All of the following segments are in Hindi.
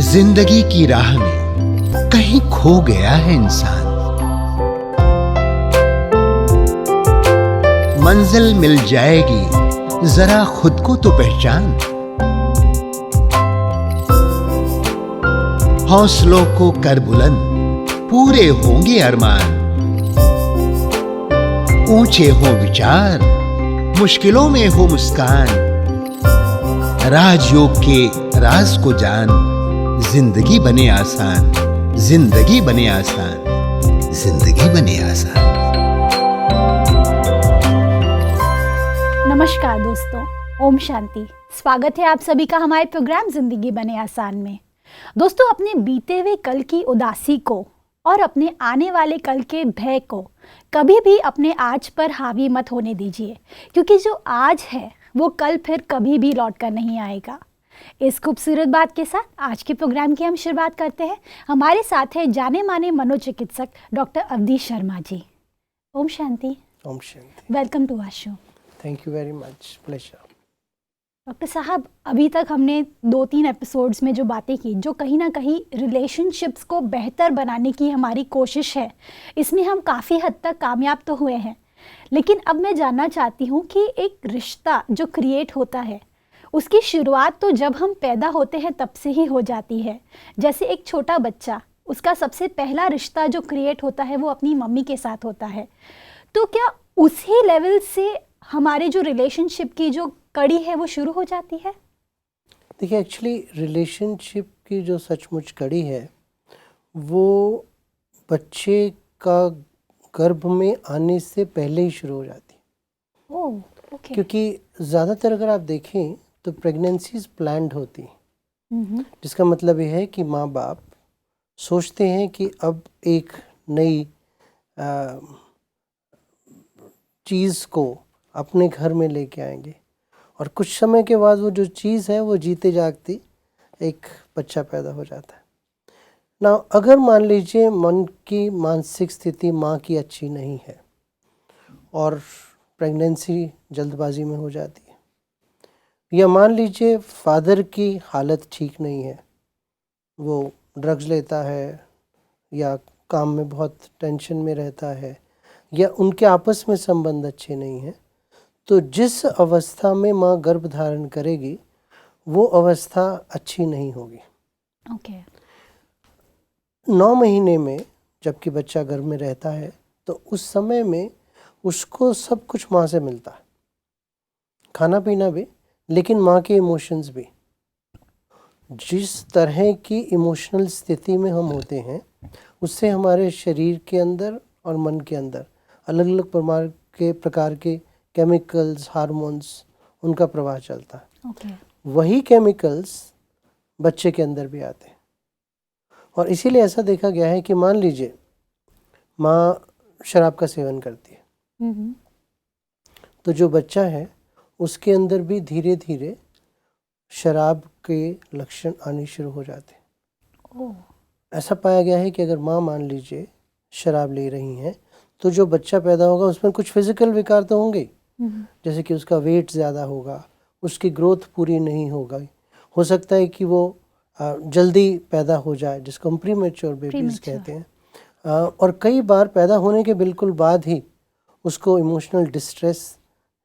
जिंदगी की राह में कहीं खो गया है इंसान। मंजिल मिल जाएगी, जरा खुद को तो पहचान। हौसलों को कर बुलंद, पूरे होंगे अरमान। ऊंचे हो विचार, मुश्किलों में हो मुस्कान। राजयोग के राज को जान, जिंदगी बने आसान, जिंदगी बने आसान, जिंदगी बने आसान। नमस्कार दोस्तों, ओम शांति। स्वागत है आप सभी का हमारे प्रोग्राम जिंदगी बने आसान में। दोस्तों, अपने बीते हुए कल की उदासी को और अपने आने वाले कल के भय को कभी भी अपने आज पर हावी मत होने दीजिए, क्योंकि जो आज है वो कल फिर कभी भी लौट कर नहीं आएगा। इस खूबसूरत बात के साथ आज के प्रोग्राम की हम शुरुआत करते हैं। हमारे साथ है जाने माने मनोचिकित्सक डॉक्टर अवधेश शर्मा जी। ओम शांति। ओम शांति। Welcome to our show. Thank you very much, pleasure. Doctor साहब, अभी तक हमने 2-3 एपिसोड्स में जो बातें की, जो कहीं ना कहीं रिलेशनशिप्स को बेहतर बनाने की हमारी कोशिश है, इसमें हम काफ़ी हद तक कामयाब तो हुए हैं। लेकिन अब मैं जानना चाहती हूँ कि एक रिश्ता जो क्रिएट होता है, उसकी शुरुआत तो जब हम पैदा होते हैं तब से ही हो जाती है। जैसे एक छोटा बच्चा, उसका सबसे पहला रिश्ता जो क्रिएट होता है वो अपनी मम्मी के साथ होता है। तो क्या उसी लेवल से हमारे जो रिलेशनशिप की जो कड़ी है वो शुरू हो जाती है? देखिए, एक्चुअली रिलेशनशिप की जो सचमुच कड़ी है वो बच्चे का गर्भ में आने से पहले ही शुरू हो जाती है। ओह, ओके। क्योंकि ज़्यादातर अगर आप देखें तो प्रेगनेंसीज प्लान्ड होती हैं, जिसका मतलब ये है कि माँ बाप सोचते हैं कि अब एक नई चीज़ को अपने घर में लेके आएंगे, और कुछ समय के बाद वो जो चीज़ है वो जीते जागती एक बच्चा पैदा हो जाता है ना। अगर मान लीजिए मन की मानसिक स्थिति माँ की अच्छी नहीं है और प्रेगनेंसी जल्दबाजी में हो जाती है, या मान लीजिए फादर की हालत ठीक नहीं है, वो ड्रग्स लेता है या काम में बहुत टेंशन में रहता है, या उनके आपस में संबंध अच्छे नहीं हैं, तो जिस अवस्था में माँ गर्भ धारण करेगी वो अवस्था अच्छी नहीं होगी। ओके। 9 महीने में जबकि बच्चा गर्भ में रहता है तो उस समय में उसको सब कुछ माँ से मिलता है, खाना पीना भी, लेकिन माँ के इमोशंस भी। जिस तरह की इमोशनल स्थिति में हम होते हैं उससे हमारे शरीर के अंदर और मन के अंदर अलग अलग प्रकार के केमिकल्स, हार्मोन्स, उनका प्रवाह चलता है। ओके। वही केमिकल्स बच्चे के अंदर भी आते हैं, और इसीलिए ऐसा देखा गया है कि मान लीजिए माँ शराब का सेवन करती है, तो जो बच्चा है उसके अंदर भी धीरे धीरे शराब के लक्षण आने शुरू हो जाते हैं। ऐसा पाया गया है कि अगर माँ मान लीजिए शराब ले रही हैं तो जो बच्चा पैदा होगा उसमें कुछ फिजिकल विकार तो होंगे, जैसे कि उसका वेट ज़्यादा होगा, उसकी ग्रोथ पूरी नहीं होगा, हो सकता है कि वो जल्दी पैदा हो जाए, जिसको हम प्रीमेच्योर बेबीज़ कहते हैं। और कई बार पैदा होने के बिल्कुल बाद ही उसको इमोशनल डिस्ट्रेस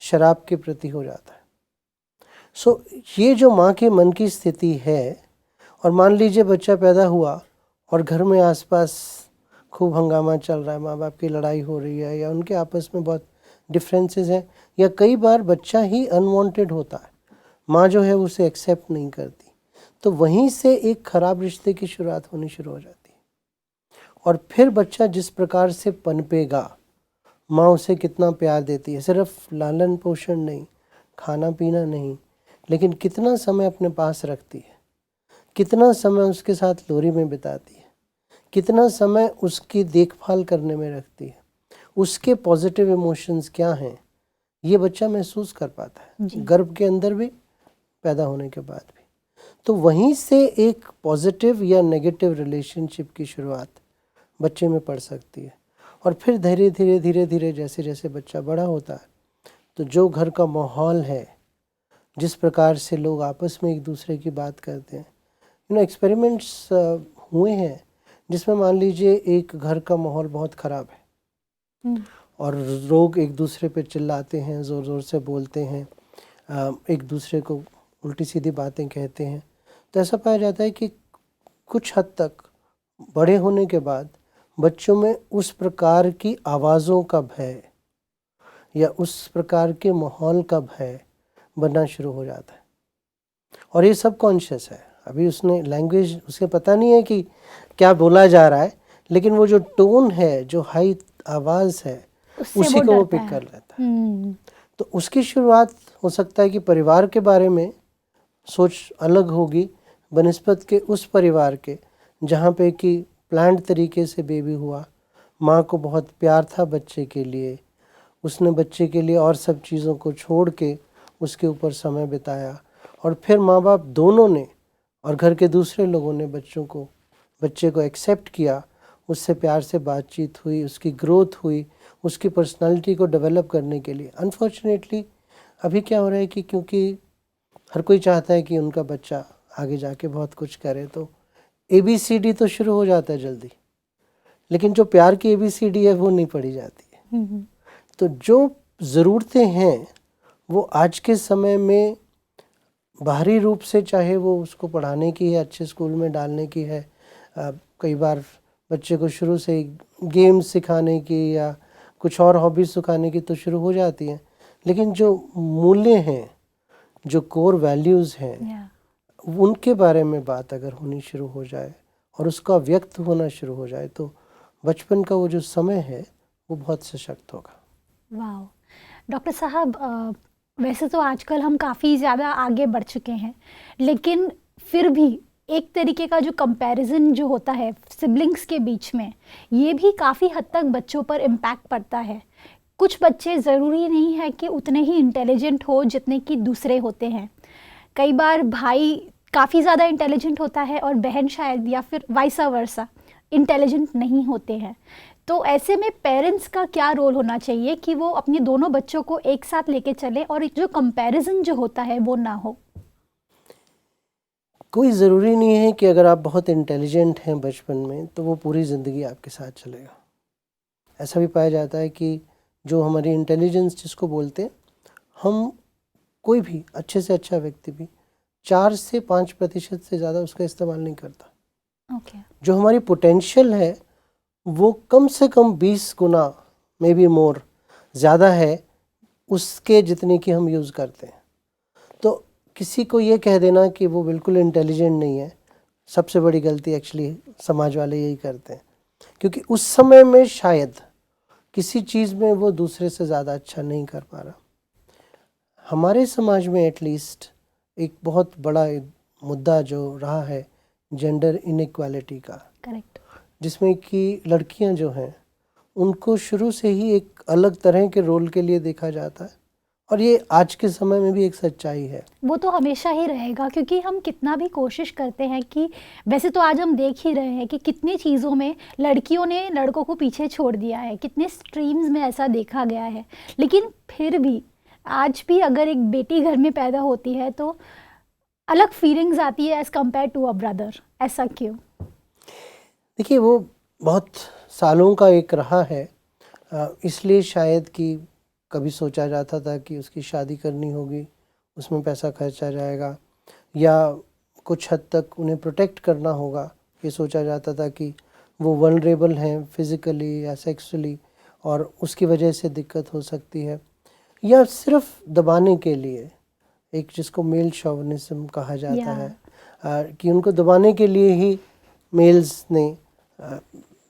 शराब के प्रति हो जाता है। सो ये जो माँ के मन की स्थिति है, और मान लीजिए बच्चा पैदा हुआ और घर में आसपास खूब हंगामा चल रहा है, माँ बाप की लड़ाई हो रही है, या उनके आपस में बहुत डिफरेंसेस हैं, या कई बार बच्चा ही अनवांटेड होता है, माँ जो है उसे एक्सेप्ट नहीं करती, तो वहीं से एक ख़राब रिश्ते की शुरुआत होनी शुरू हो जाती है। और फिर बच्चा जिस प्रकार से पनपेगा, माँ उसे कितना प्यार देती है, सिर्फ लालन पोषण नहीं, खाना पीना नहीं, लेकिन कितना समय अपने पास रखती है, कितना समय उसके साथ लोरी में बिताती है, कितना समय उसकी देखभाल करने में रखती है, उसके पॉजिटिव इमोशंस क्या हैं, ये बच्चा महसूस कर पाता है, गर्भ के अंदर भी, पैदा होने के बाद भी। तो वहीं से एक पॉजिटिव या नेगेटिव रिलेशनशिप की शुरुआत बच्चे में पड़ सकती है। और फिर धीरे धीरे धीरे धीरे जैसे जैसे बच्चा बड़ा होता है, तो जो घर का माहौल है, जिस प्रकार से लोग आपस में एक दूसरे की बात करते हैं, एक्सपेरिमेंट्स हुए हैं जिसमें मान लीजिए एक घर का माहौल बहुत ख़राब है और लोग एक दूसरे पे चिल्लाते हैं, ज़ोर ज़ोर से बोलते हैं, एक दूसरे को उल्टी सीधी बातें कहते हैं, तो ऐसा पाया जाता है कि कुछ हद तक बड़े होने के बाद बच्चों में उस प्रकार की आवाज़ों का भय या उस प्रकार के माहौल का भय बनना शुरू हो जाता है। और ये सब कॉन्शियस है, अभी उसने लैंग्वेज, उसे पता नहीं है कि क्या बोला जा रहा है, लेकिन वो जो टोन है, जो हाई आवाज़ है, उसी को वो पिक कर लेता है। तो उसकी शुरुआत हो सकता है कि परिवार के बारे में सोच अलग होगी बनिस्बत के उस परिवार के जहाँ पे कि प्लान्ड तरीके से बेबी हुआ, माँ को बहुत प्यार था बच्चे के लिए, उसने बच्चे के लिए और सब चीज़ों को छोड़ के उसके ऊपर समय बिताया, और फिर माँ बाप दोनों ने और घर के दूसरे लोगों ने बच्चे को एक्सेप्ट किया, उससे प्यार से बातचीत हुई, उसकी ग्रोथ हुई, उसकी पर्सनालिटी को डेवलप करने के लिए। अनफॉर्चुनेटली अभी क्या हो रहा है कि क्योंकि हर कोई चाहता है कि उनका बच्चा आगे जाके बहुत कुछ करे, तो ABCD तो शुरू हो जाता है जल्दी, लेकिन जो प्यार की ABCD है वो नहीं पढ़ी जाती है। तो जो ज़रूरतें हैं वो आज के समय में बाहरी रूप से, चाहे वो उसको पढ़ाने की है, अच्छे स्कूल में डालने की है, कई बार बच्चे को शुरू से गेम्स सिखाने की या कुछ और हॉबीज़ सिखाने की तो शुरू हो जाती हैं, लेकिन जो मूल्य हैं, जो कोर वैल्यूज़ हैं, उनके बारे में बात अगर होनी शुरू हो जाए और उसका व्यक्त होना शुरू हो जाए तो बचपन का वो जो समय है वो बहुत सशक्त होगा। वाह डॉक्टर साहब, वैसे तो आजकल हम काफ़ी ज़्यादा आगे बढ़ चुके हैं, लेकिन फिर भी एक तरीके का जो कंपैरिजन जो होता है सिबलिंग्स के बीच में, ये भी काफ़ी हद तक बच्चों पर इम्पैक्ट पड़ता है। कुछ बच्चे ज़रूरी नहीं है कि उतने ही इंटेलिजेंट हो जितने कि दूसरे होते हैं। कई बार भाई काफ़ी ज़्यादा इंटेलिजेंट होता है और बहन शायद, या फिर वाइसा वर्सा, इंटेलिजेंट नहीं होते हैं। तो ऐसे में पेरेंट्स का क्या रोल होना चाहिए कि वो अपने दोनों बच्चों को एक साथ लेके चले और जो कंपैरिजन जो होता है वो ना हो? कोई ज़रूरी नहीं है कि अगर आप बहुत इंटेलिजेंट हैं बचपन में तो वो पूरी ज़िंदगी आपके साथ चलेगा। ऐसा भी पाया जाता है कि जो हमारी इंटेलिजेंस जिसको बोलते हैं, हम कोई भी अच्छे से अच्छा व्यक्ति भी 4 से 5% से ज़्यादा उसका इस्तेमाल नहीं करता। जो हमारी पोटेंशियल है वो कम से कम 20 गुना मे बी मोर ज़्यादा है उसके जितने की हम यूज़ करते हैं। तो किसी को ये कह देना कि वो बिल्कुल इंटेलिजेंट नहीं है, सबसे बड़ी गलती एक्चुअली समाज वाले यही करते हैं, क्योंकि उस समय में शायद किसी चीज़ में वो दूसरे से ज़्यादा अच्छा नहीं कर पा रहा। हमारे समाज में एटलीस्ट एक बहुत बड़ा मुद्दा जो रहा है जेंडर इनइक्वालिटी का, करेक्ट, जिसमें कि लड़कियां जो हैं उनको शुरू से ही एक अलग तरह के रोल के लिए देखा जाता है, और ये आज के समय में भी एक सच्चाई है। वो तो हमेशा ही रहेगा, क्योंकि हम कितना भी कोशिश करते हैं कि वैसे तो आज हम देख ही रहे हैं कि कितनी चीज़ों में लड़कियों ने लड़कों को पीछे छोड़ दिया है, कितने स्ट्रीम्स में ऐसा देखा गया है, लेकिन फिर भी आज भी अगर एक बेटी घर में पैदा होती है तो अलग फीलिंग्स आती है as compare to a brother. ऐसा क्यों? देखिए, वो बहुत सालों का एक रहा है, इसलिए शायद कि कभी सोचा जाता था कि उसकी शादी करनी होगी, उसमें पैसा खर्चा जाएगा, या कुछ हद तक उन्हें प्रोटेक्ट करना होगा। ये सोचा जाता था कि वो वल्नरेबल हैं फिज़िकली या सेक्सुअली और उसकी वजह से दिक्कत हो सकती है, या सिर्फ दबाने के लिए, एक जिसको मेल शॉविनिज्म कहा जाता है, कि उनको दबाने के लिए ही मेल्स ने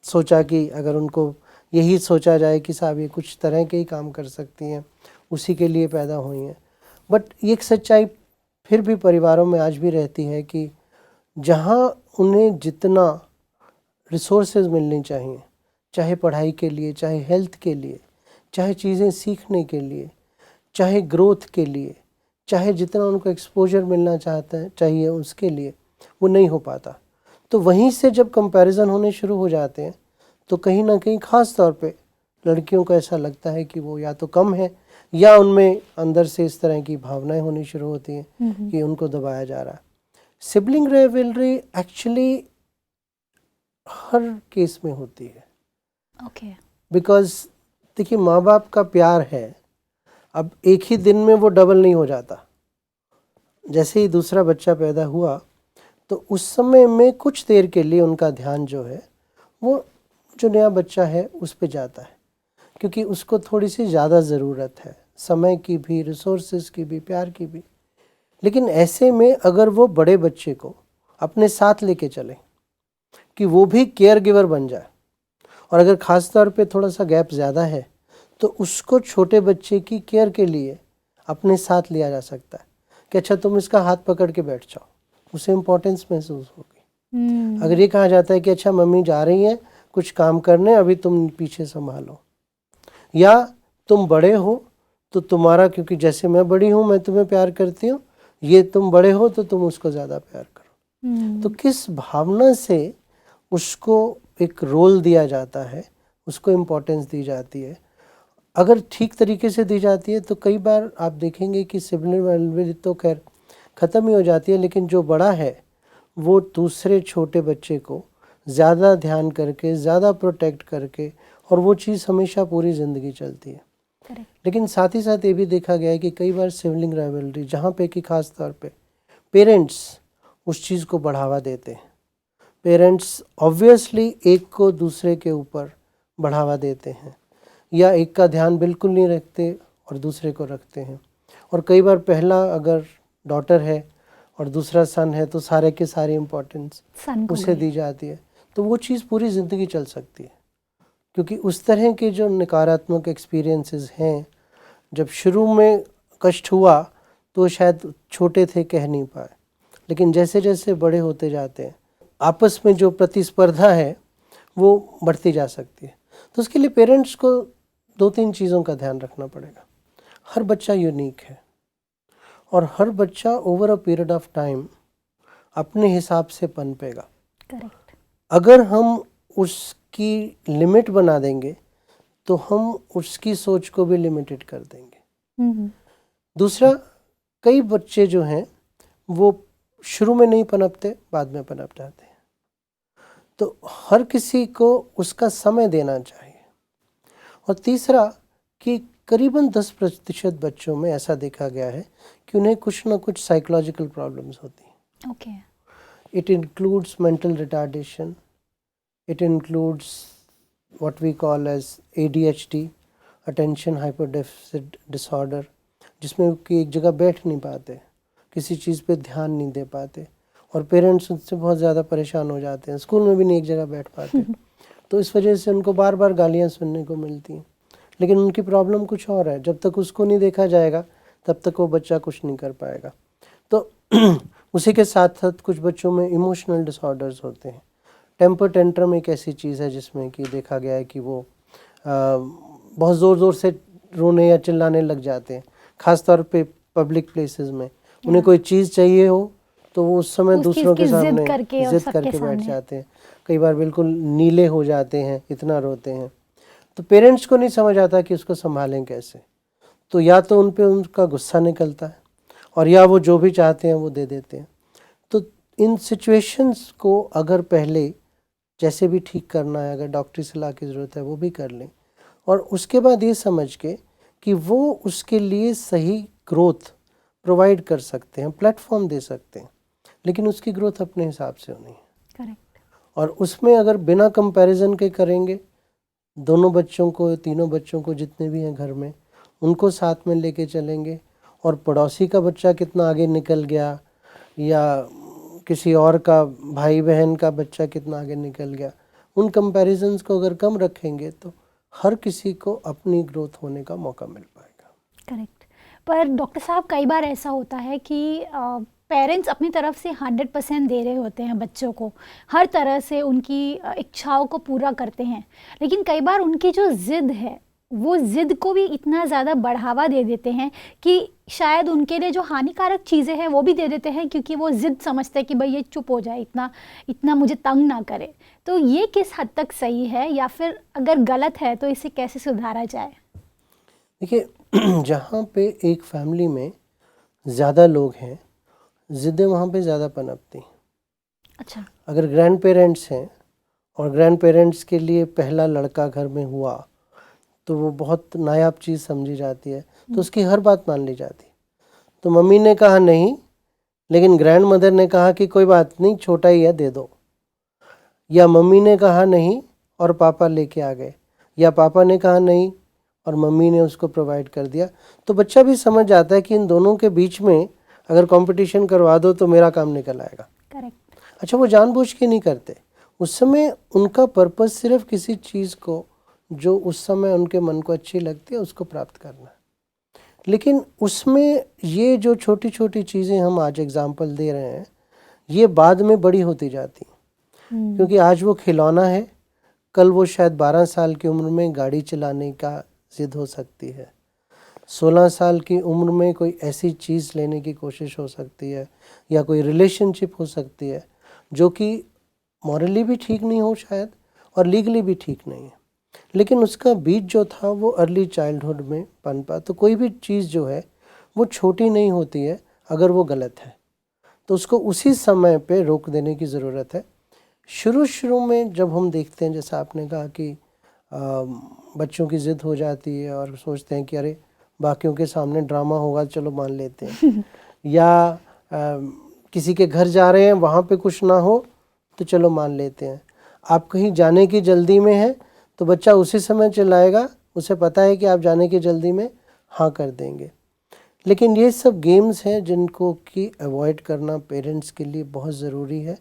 सोचा कि अगर उनको यही सोचा जाए कि साहब ये कुछ तरह के ही काम कर सकती हैं, उसी के लिए पैदा हुई हैं। बट ये एक सच्चाई फिर भी परिवारों में आज भी रहती है कि जहाँ उन्हें जितना रिसोर्सेज मिलनी चाहिए, चाहे पढ़ाई के लिए, चाहे हेल्थ के लिए, चाहे चीज़ें सीखने के लिए, चाहे ग्रोथ के लिए, चाहे जितना उनको एक्सपोजर मिलना चाहते हैं चाहिए उसके लिए, वो नहीं हो पाता। तो वहीं से जब कंपैरिजन होने शुरू हो जाते हैं तो कहीं ना कहीं ख़ास तौर पे लड़कियों को ऐसा लगता है कि वो या तो कम है, या उनमें अंदर से इस तरह की भावनाएं होनी शुरू होती हैं कि उनको दबाया जा रहा है। सिबलिंग राइवलरी एक्चुअली हर केस में होती है, ओके। बिकॉज देखिए माँ बाप का प्यार है, अब एक ही दिन में वो डबल नहीं हो जाता। जैसे ही दूसरा बच्चा पैदा हुआ तो उस समय में कुछ देर के लिए उनका ध्यान जो है वो जो नया बच्चा है उस पे जाता है, क्योंकि उसको थोड़ी सी ज़्यादा ज़रूरत है, समय की भी, रिसोर्सेज की भी, प्यार की भी। लेकिन ऐसे में अगर वो बड़े बच्चे को अपने साथ लेके चले कि वो भी केयर गिवर बन जाए, और अगर ख़ास तौर पे थोड़ा सा गैप ज़्यादा है तो उसको छोटे बच्चे की केयर के लिए अपने साथ लिया जा सकता है कि अच्छा तुम इसका हाथ पकड़ के बैठ जाओ, उसे इम्पोर्टेंस महसूस होगी। अगर ये कहा जाता है कि अच्छा मम्मी जा रही हैं कुछ काम करने, अभी तुम पीछे संभालो, या तुम बड़े हो तो तुम्हारा, क्योंकि जैसे मैं बड़ी हूँ मैं तुम्हें प्यार करती हूँ, ये तुम बड़े हो तो तुम उसको ज़्यादा प्यार करो। तो किस भावना से उसको एक रोल दिया जाता है, उसको इम्पोर्टेंस दी जाती है, अगर ठीक तरीके से दी जाती है तो कई बार आप देखेंगे कि सिबलिंग राइवलरी तो खैर ख़त्म ही हो जाती है, लेकिन जो बड़ा है वो दूसरे छोटे बच्चे को ज़्यादा ध्यान करके, ज़्यादा प्रोटेक्ट करके, और वो चीज़ हमेशा पूरी ज़िंदगी चलती है। लेकिन साथ ही साथ ये भी देखा गया है कि कई बार सिबलिंग राइवलरी जहाँ पे कि ख़ास तौर पे पेरेंट्स उस चीज़ को बढ़ावा देते हैं, पेरेंट्स ऑब्वियसली एक को दूसरे के ऊपर बढ़ावा देते हैं, या एक का ध्यान बिल्कुल नहीं रखते और दूसरे को रखते हैं। और कई बार पहला अगर डॉटर है और दूसरा सन है तो सारे के सारे इम्पोर्टेंस उसे दी जाती है, तो वो चीज़ पूरी ज़िंदगी चल सकती है। क्योंकि उस तरह के जो नकारात्मक एक्सपीरियंसेस हैं, जब शुरू में कष्ट हुआ तो शायद छोटे थे कह नहीं पाए, लेकिन जैसे जैसे बड़े होते जाते हैं आपस में जो प्रतिस्पर्धा है वो बढ़ती जा सकती है। तो उसके लिए पेरेंट्स को 2-3 चीज़ों का ध्यान रखना पड़ेगा। हर बच्चा यूनिक है और हर बच्चा over a period of time अपने हिसाब से पनपेगा। करेक्ट। अगर हम उसकी लिमिट बना देंगे तो हम उसकी सोच को भी लिमिटेड कर देंगे। दूसरा, कई बच्चे जो हैं वो शुरू में नहीं पनपते, बाद में पनप जाते हैं, तो हर किसी को उसका समय देना चाहिए। और तीसरा कि करीबन 10% बच्चों में ऐसा देखा गया है कि उन्हें कुछ ना कुछ साइकोलॉजिकल प्रॉब्लम्स होती हैं। Okay. It includes mental retardation, it includes what we call as ADHD, attention hyper deficit disorder, जिसमें कि एक जगह बैठ नहीं पाते, किसी चीज़ पे ध्यान नहीं दे पाते, और पेरेंट्स उनसे बहुत ज़्यादा परेशान हो जाते हैं, स्कूल में भी नहीं एक जगह बैठ पाते तो इस वजह से उनको बार बार गालियाँ सुनने को मिलती हैं। लेकिन उनकी प्रॉब्लम कुछ और है, जब तक उसको नहीं देखा जाएगा तब तक वो बच्चा कुछ नहीं कर पाएगा। तो उसी के साथ साथ कुछ बच्चों में इमोशनल डिसऑर्डर्स होते हैं। टेम्पर टेंट्रम एक ऐसी चीज़ है जिसमें कि देखा गया है कि वो बहुत ज़ोर ज़ोर से रोने या चिल्लाने लग जाते हैं, ख़ास तौर पे पब्लिक प्लेसेस में। उन्हें कोई चीज़ चाहिए हो तो वो उस समय दूसरों के सामने जिद करके बैठ जाते हैं, कई बार बिल्कुल नीले हो जाते हैं, इतना रोते हैं। तो पेरेंट्स को नहीं समझ आता कि उसको संभालें कैसे, तो या तो उन पे उनका गुस्सा निकलता है और या वो जो भी चाहते हैं वो दे देते हैं। तो इन सिचुएशंस को अगर पहले जैसे भी ठीक करना है, अगर डॉक्टरी सलाह की ज़रूरत है वो भी कर लें, और उसके बाद ये समझ के कि वो उसके लिए सही ग्रोथ प्रोवाइड कर सकते हैं, प्लेटफॉर्म दे सकते हैं, लेकिन उसकी ग्रोथ अपने हिसाब से होनी है। करेक्ट। और उसमें अगर बिना कंपैरिजन के करेंगे, दोनों बच्चों को, तीनों बच्चों को जितने भी हैं घर में, उनको साथ में लेके चलेंगे, और पड़ोसी का बच्चा कितना आगे निकल गया या किसी और का भाई बहन का बच्चा कितना आगे निकल गया, उन कंपैरिजन्स को अगर कम रखेंगे तो हर किसी को अपनी ग्रोथ होने का मौका मिल पाएगा। करेक्ट। पर डॉक्टर साहब कई बार ऐसा होता है कि पेरेंट्स अपनी तरफ से 100% दे रहे होते हैं बच्चों को, हर तरह से उनकी इच्छाओं को पूरा करते हैं, लेकिन कई बार उनकी जो ज़िद है वो ज़िद को भी इतना ज़्यादा बढ़ावा दे देते हैं कि शायद उनके लिए जो हानिकारक चीज़ें हैं वो भी दे देते हैं, क्योंकि वो ज़िद समझते हैं कि भाई ये चुप हो जाए, इतना मुझे तंग ना करे। तो ये किस हद तक सही है, या फिर अगर गलत है तो इसे कैसे सुधारा जाए? देखिए, जहाँ पे एक फैमिली में ज़्यादा लोग हैं, ज़िद्दें वहाँ पे ज़्यादा पनपती हैं। अच्छा। अगर ग्रैंड पेरेंट्स हैं और ग्रैंड पेरेंट्स के लिए पहला लड़का घर में हुआ तो वो बहुत नायाब चीज़ समझी जाती है, तो उसकी हर बात मान ली जाती है। तो मम्मी ने कहा नहीं, लेकिन ग्रैंड मदर ने कहा कि कोई बात नहीं, छोटा ही है, दे दो। या मम्मी ने कहा नहीं और पापा लेके आ गए, या पापा ने कहा नहीं और मम्मी ने उसको प्रोवाइड कर दिया। तो बच्चा भी समझ जाता है कि इन दोनों के बीच में अगर कंपटीशन करवा दो तो मेरा काम निकल आएगा। करेक्ट। अच्छा, वो जानबूझ के नहीं करते, उस समय उनका पर्पस सिर्फ किसी चीज़ को जो उस समय उनके मन को अच्छी लगती है उसको प्राप्त करना है। लेकिन उसमें ये जो छोटी छोटी चीज़ें हम आज एग्जाम्पल दे रहे हैं, ये बाद में बड़ी होती जाती हैं। क्योंकि आज वो खिलौना है, कल वो शायद 12 साल की उम्र में गाड़ी चलाने का ज़िद हो सकती है, 16 साल की उम्र में कोई ऐसी चीज़ लेने की कोशिश हो सकती है, या कोई रिलेशनशिप हो सकती है जो कि मॉरली भी ठीक नहीं हो शायद और लीगली भी ठीक नहीं है, लेकिन उसका बीज जो था वो अर्ली चाइल्डहुड में पनपा। तो कोई भी चीज़ जो है वो छोटी नहीं होती है, अगर वो गलत है तो उसको उसी समय पे रोक देने की ज़रूरत है। शुरू में जब हम देखते हैं, जैसा आपने कहा कि बच्चों की ज़िद हो जाती है और सोचते हैं कि अरे बाकियों के सामने ड्रामा होगा, चलो मान लेते हैं या किसी के घर जा रहे हैं, वहाँ पे कुछ ना हो तो चलो मान लेते हैं। आप कहीं जाने की जल्दी में हैं तो बच्चा उसी समय चिल्लाएगा, उसे पता है कि आप जाने की जल्दी में हाँ कर देंगे। लेकिन ये सब गेम्स हैं जिनको कि अवॉइड करना पेरेंट्स के लिए बहुत ज़रूरी है।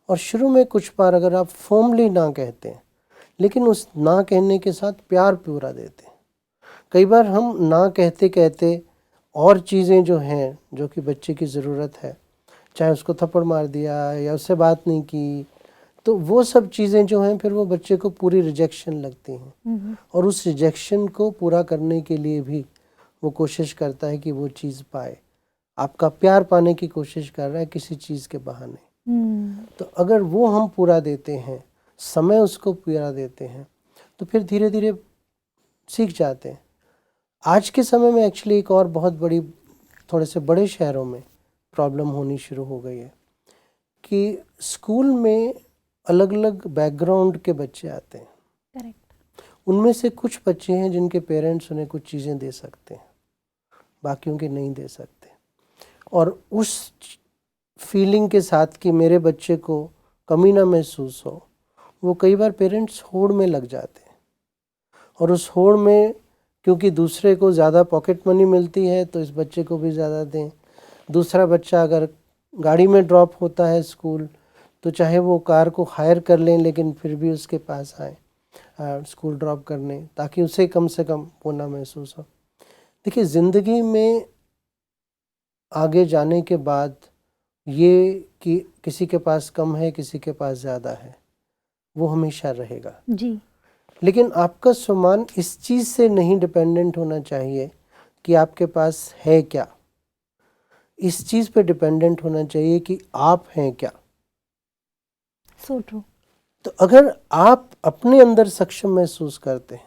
और शुरू में कुछ बार अगर आप फॉर्मली ना कहते हैं, लेकिन उस ना कहने के साथ प्यार पूरा देते हैं। कई बार हम ना कहते कहते और चीज़ें जो हैं जो कि बच्चे की ज़रूरत है, चाहे उसको थप्पड़ मार दिया या उससे बात नहीं की, तो वो सब चीज़ें जो हैं फिर वो बच्चे को पूरी रिजेक्शन लगती हैं, और उस रिजेक्शन को पूरा करने के लिए भी वो कोशिश करता है कि वो चीज़ पाए। आपका प्यार पाने की कोशिश कर रहा है किसी चीज़ के बहाने। तो अगर वो हम पूरा देते हैं, समय उसको पूरा देते हैं, तो फिर धीरे धीरे सीख जाते हैं। आज के समय में एक्चुअली एक और बहुत बड़ी, थोड़े से बड़े शहरों में प्रॉब्लम होनी शुरू हो गई है कि स्कूल में अलग अलग बैकग्राउंड के बच्चे आते हैं। करेक्ट। उनमें से कुछ बच्चे हैं जिनके पेरेंट्स उन्हें कुछ चीज़ें दे सकते हैं, बाकियों के नहीं दे सकते, और उस फीलिंग के साथ कि मेरे बच्चे को कमी ना महसूस हो, वो कई बार पेरेंट्स होड़ में लग जाते हैं। और उस होड़ में क्योंकि दूसरे को ज़्यादा पॉकेट मनी मिलती है तो इस बच्चे को भी ज़्यादा दें। दूसरा बच्चा अगर गाड़ी में ड्रॉप होता है स्कूल, तो चाहे वो कार को हायर कर लें लेकिन फिर भी उसके पास आए स्कूल ड्रॉप करने, ताकि उसे कम से कम वो ना महसूस हो। देखिए, ज़िंदगी में आगे जाने के बाद ये कि किसी के पास कम है किसी के पास ज़्यादा है, वो हमेशा रहेगा जी। लेकिन आपका सम्मान इस चीज़ से नहीं डिपेंडेंट होना चाहिए कि आपके पास है क्या, इस चीज़ पे डिपेंडेंट होना चाहिए कि आप हैं क्या। So true. तो अगर आप अपने अंदर सक्षम महसूस करते हैं,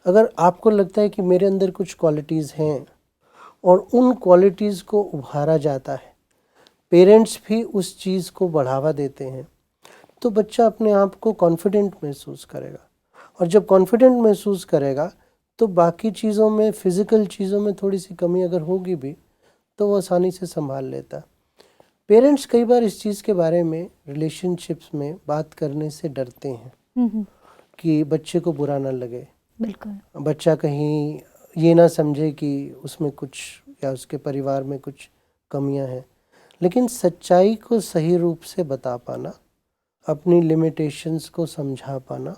अगर आपको लगता है कि मेरे अंदर कुछ क्वालिटीज़ हैं और उन क्वालिटीज़ को उभारा जाता है, पेरेंट्स भी उस चीज़ को बढ़ावा देते हैं, तो बच्चा अपने आप को कॉन्फिडेंट महसूस करेगा। और जब कॉन्फिडेंट महसूस करेगा तो बाकी चीज़ों में, फिज़िकल चीज़ों में थोड़ी सी कमी अगर होगी भी तो वो आसानी से संभाल लेता। पेरेंट्स कई बार इस चीज़ के बारे में रिलेशनशिप्स में बात करने से डरते हैं कि बच्चे को बुरा ना लगे, बिल्कुल। बच्चा कहीं ये ना समझे कि उसमें कुछ या उसके परिवार में कुछ कमियां हैं। लेकिन सच्चाई को सही रूप से बता पाना, अपनी लिमिटेशंस को समझा पाना,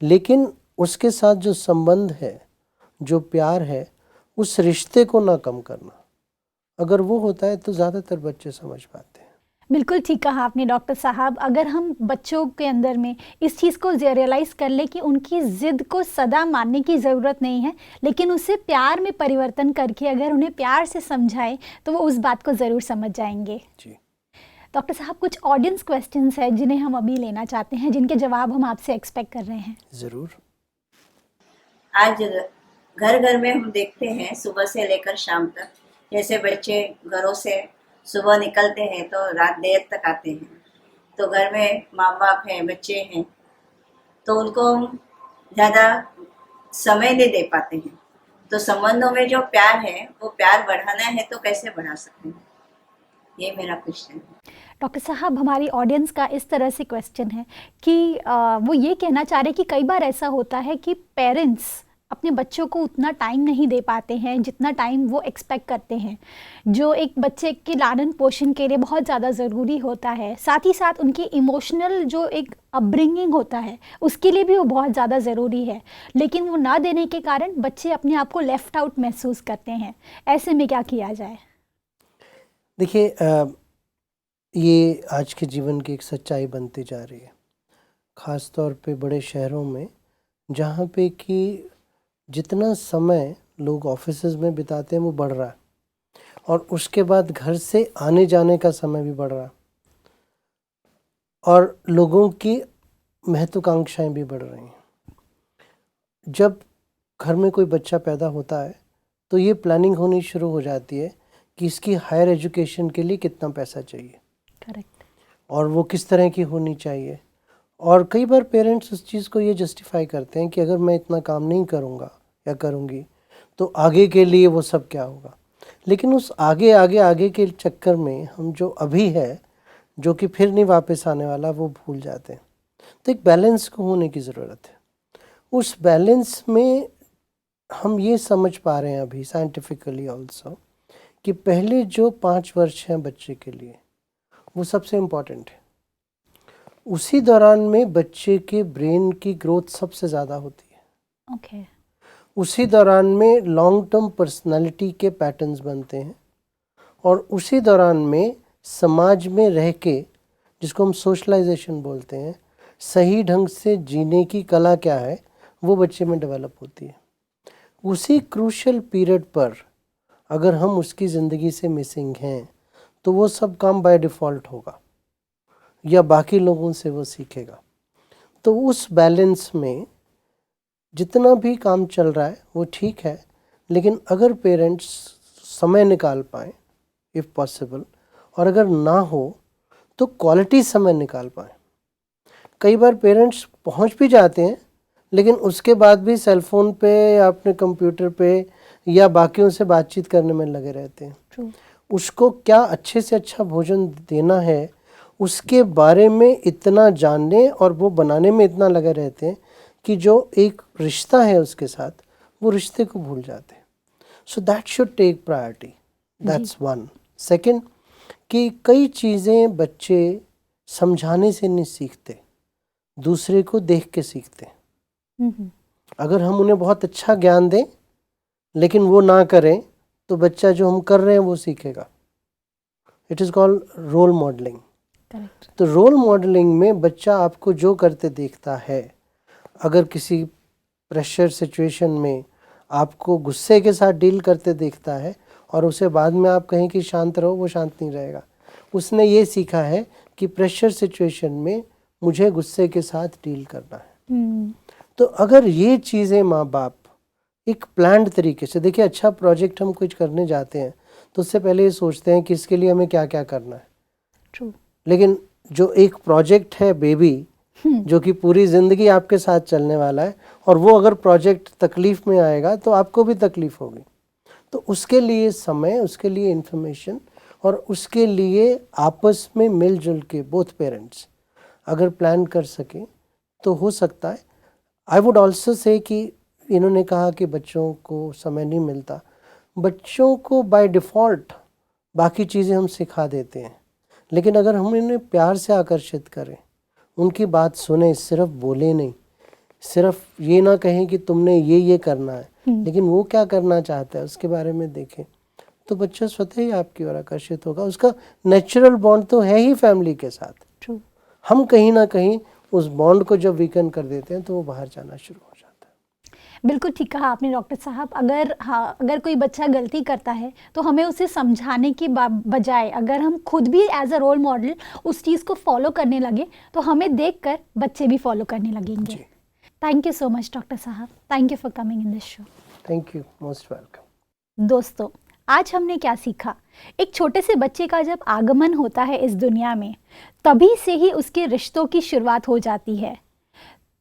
लेकिन उसके साथ जो संबंध है, जो प्यार है, उस रिश्ते को ना कम करना, अगर वो होता है तो ज़्यादातर बच्चे समझ पाते हैं। बिल्कुल ठीक कहा आपने डॉक्टर साहब। अगर हम बच्चों के अंदर में इस चीज़ को रियलाइज़ कर ले कि उनकी ज़िद को सदा मानने की ज़रूरत नहीं है, लेकिन उसे प्यार में परिवर्तन करके अगर उन्हें प्यार से समझाएं तो वो उस बात को ज़रूर समझ जाएंगे। जी डॉक्टर साहब, कुछ ऑडियंस क्वेश्चंस हैं जिन्हें हम अभी लेना चाहते हैं, जिनके जवाब हम आपसे एक्सपेक्ट कर रहे हैं। ज़रूर। आज घर घर में हम देखते हैं सुबह से लेकर शाम तक, जैसे बच्चे घरों से सुबह निकलते हैं तो रात देर तक आते हैं, तो घर में माँ बाप हैं, बच्चे हैं, तो उनको हम ज़्यादा समय नहीं दे पाते हैं। तो संबंधों में जो प्यार है वो प्यार बढ़ाना है तो कैसे बढ़ा सकते हैं, ये मेरा क्वेश्चन है। डॉक्टर साहब, हमारी ऑडियंस का इस तरह से क्वेश्चन है कि वो ये कहना चाह रहे हैं कि कई बार ऐसा होता है कि पेरेंट्स अपने बच्चों को उतना टाइम नहीं दे पाते हैं जितना टाइम वो एक्सपेक्ट करते हैं, जो एक बच्चे के लालन पोषण के लिए बहुत ज़्यादा ज़रूरी होता है। साथ ही साथ उनकी इमोशनल जो एक अपब्रिंगिंग होता है उसके लिए भी वो बहुत ज़्यादा ज़रूरी है, लेकिन वो ना देने के कारण बच्चे अपने आप को लेफ़्ट आउट महसूस करते हैं। ऐसे में क्या किया जाए? देखिए, ये आज के जीवन की एक सच्चाई बनती जा रही है, ख़ास तौर पे बड़े शहरों में, जहाँ पे कि जितना समय लोग ऑफिसेज में बिताते हैं वो बढ़ रहा है, और उसके बाद घर से आने जाने का समय भी बढ़ रहा है, और लोगों की महत्वाकांक्षाएं भी बढ़ रही हैं। जब घर में कोई बच्चा पैदा होता है तो ये प्लानिंग होनी शुरू हो जाती है कि इसकी हायर एजुकेशन के लिए कितना पैसा चाहिए, करेक्ट, और वो किस तरह की होनी चाहिए। और कई बार पेरेंट्स उस चीज़ को ये जस्टिफाई करते हैं कि अगर मैं इतना काम नहीं करूँगा या करूँगी तो आगे के लिए वो सब क्या होगा। लेकिन उस आगे आगे आगे के चक्कर में हम जो अभी है, जो कि फिर नहीं वापस आने वाला, वो भूल जाते हैं। तो एक बैलेंस को होने की ज़रूरत है। उस बैलेंस में हम ये समझ पा रहे हैं अभी साइंटिफिकली ऑल्सो कि पहले जो 5 वर्ष हैं बच्चे के लिए वो सबसे इम्पॉर्टेंट है। उसी दौरान में बच्चे के ब्रेन की ग्रोथ सबसे ज़्यादा होती है। ओके। उसी दौरान में लॉन्ग टर्म पर्सनालिटी के पैटर्न्स बनते हैं, और उसी दौरान में समाज में रह के, जिसको हम सोशलाइजेशन बोलते हैं, सही ढंग से जीने की कला क्या है वो बच्चे में डेवलप होती है। उसी क्रूशल पीरियड पर अगर हम उसकी ज़िंदगी से मिसिंग हैं तो वो सब काम बाय डिफ़ॉल्ट होगा या बाकी लोगों से वो सीखेगा। तो उस बैलेंस में जितना भी काम चल रहा है वो ठीक है, लेकिन अगर पेरेंट्स समय निकाल पाएँ इफ़ पॉसिबल, और अगर ना हो तो क्वालिटी समय निकाल पाएँ। कई बार पेरेंट्स पहुंच भी जाते हैं लेकिन उसके बाद भी सेल फोन पे या अपने कंप्यूटर पे या बाकियों से बातचीत करने में लगे रहते हैं। True. उसको क्या अच्छे से अच्छा भोजन देना है उसके बारे में इतना जानने और वो बनाने में इतना लगे रहते हैं कि जो एक रिश्ता है उसके साथ, वो रिश्ते को भूल जाते हैं। So that should take priority, that's one. Second, कि कई चीज़ें बच्चे समझाने से नहीं सीखते, दूसरे को देख के सीखते हैं। अगर हम उन्हें बहुत अच्छा ज्ञान दें लेकिन वो ना करें तो बच्चा जो हम कर रहे हैं वो सीखेगा। It is called role modelling. Correct. तो रोल मॉडलिंग में बच्चा आपको जो करते देखता है, अगर किसी प्रेशर सिचुएशन में आपको गुस्से के साथ डील करते देखता है और उसे बाद में आप कहें कि शांत रहो, वो शांत नहीं रहेगा। उसने ये सीखा है कि प्रेशर सिचुएशन में मुझे गुस्से के साथ डील करना है। तो अगर ये चीज़ें माँ बाप एक प्लान्ड तरीके से, देखिए अच्छा प्रोजेक्ट हम कुछ करने जाते हैं तो उससे पहले ये सोचते हैं कि इसके लिए हमें क्या क्या करना है। ट्रू। लेकिन जो एक प्रोजेक्ट है बेबी, जो कि पूरी ज़िंदगी आपके साथ चलने वाला है, और वो अगर प्रोजेक्ट तकलीफ़ में आएगा तो आपको भी तकलीफ़ होगी। तो उसके लिए समय, उसके लिए इन्फॉर्मेशन और उसके लिए आपस में मिलजुल के बोथ पेरेंट्स अगर प्लान कर सकें तो हो सकता है। आई वुड ऑल्सो से कि इन्होंने कहा कि बच्चों को समय नहीं मिलता, बच्चों को बाय डिफ़ॉल्ट बाकी चीज़ें हम सिखा देते हैं, लेकिन अगर हम इन्हें प्यार से आकर्षित करें, उनकी बात सुने, सिर्फ बोले नहीं, सिर्फ ये ना कहें कि तुमने ये करना है, लेकिन वो क्या करना चाहता है उसके बारे में देखें, तो बच्चा स्वतः ही आपकी ओर आकर्षित होगा। उसका नेचुरल बॉन्ड तो है ही फैमिली के साथ। ट्रू। हम कहीं ना कहीं उस बॉन्ड को जब वीकन कर देते हैं तो वो बाहर जाना शुरू हो जाता है। बिल्कुल ठीक कहा आपने डॉक्टर साहब। अगर कोई बच्चा गलती करता है तो हमें उसे समझाने की बजाय अगर हम खुद भी एज अ रोल मॉडल उस चीज़ को फॉलो करने लगे तो हमें देखकर बच्चे भी फॉलो करने लगेंगे। Thank you so much doctor साहब, thank you for coming in this show. Thank you, most welcome. दोस्तों, आज हमने क्या सीखा? एक छोटे से बच्चे का जब आगमन होता है इस दुनिया में, तभी से ही उसके रिश्तों की शुरुआत हो जाती है।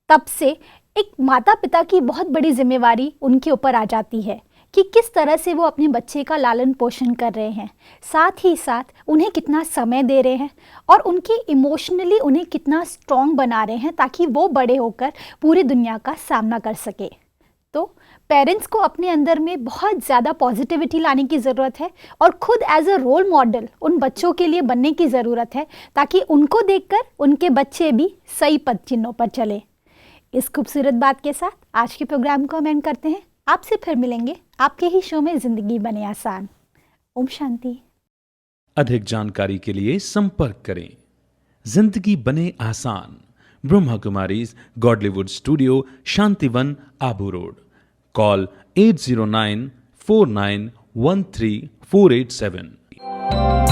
तब से एक माता पिता की बहुत बड़ी जिम्मेवारी उनके ऊपर आ जाती है कि किस तरह से वो अपने बच्चे का लालन पोषण कर रहे हैं, साथ ही साथ उन्हें कितना समय दे रहे हैं और उनकी इमोशनली उन्हें कितना स्ट्रॉन्ग बना रहे हैं ताकि वो बड़े होकर पूरी दुनिया का सामना कर सके। तो पेरेंट्स को अपने अंदर में बहुत ज़्यादा पॉजिटिविटी लाने की ज़रूरत है और खुद एज अ रोल मॉडल उन बच्चों के लिए बनने की ज़रूरत है ताकि उनको देखकर उनके बच्चे भी सही पद चिन्हों पर चले। इस खूबसूरत बात के साथ आज के प्रोग्राम को हम एंड करते हैं। आपसे फिर मिलेंगे आपके ही शो में जिंदगी बने आसान। ओम शांति। अधिक जानकारी के लिए संपर्क करें जिंदगी बने आसान, Brahma Kumaris Godlywood studio, Shantivan, Abu road. Call 80949134887।